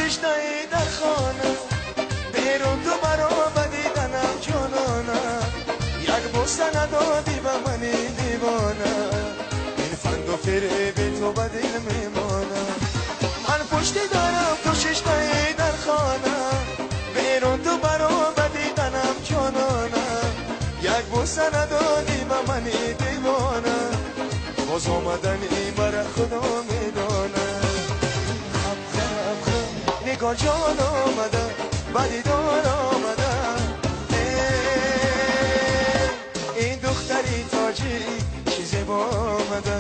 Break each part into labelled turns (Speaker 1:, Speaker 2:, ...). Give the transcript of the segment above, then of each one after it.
Speaker 1: تشنه‌ای در خانه بیرون تو برا بدیدنم جانانه یک بوسه ندادی به منی دیوانه این فند و فریب تو به دل میمانه من پشتی دارم تو تشنه‌ای در خانه بیرون تو برا بدیدنم جانانه یک بوسه ندادی به منی دیوانه باز آمدنی برا خدا میدانه نگار جان آمده بدیدار آمده این دختری تاجی چیزی با آمده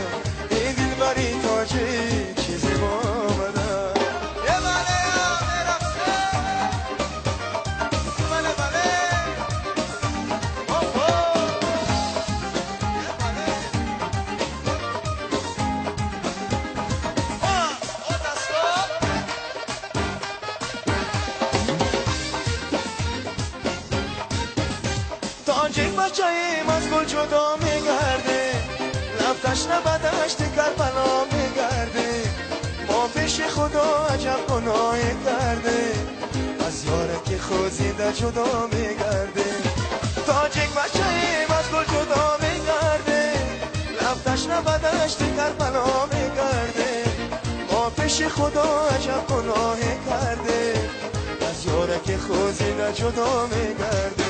Speaker 1: این دلبری تاجی چیزی با آمده تاجیک بچه ایم از گل جدا میگرده لفتش نبدشت کربلا میگرده ما پیش خدا عجب گناه کرده از یاره که خوزیده جدا میگرده تاجیک بچه ایم از گل جدا میگرده لفتش نبدشت کربلا میگرده ما پیش خدا عجب گناه کرده از یاره که خوزیده جدا میگرده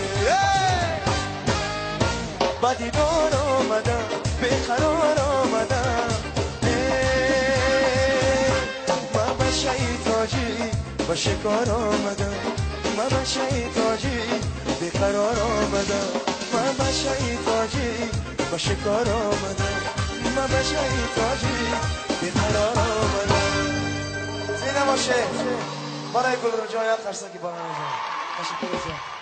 Speaker 1: بدیدار آمدم بیقرار آمدم من به شیطاجی به شکار آمدم من به شیطاجی بیقرار آمدم من به شیطاجی به شکار آمدم من به شیطاجی بیقرار آمدم زینه باشه برای گل رو جای خرسکی برای تشکر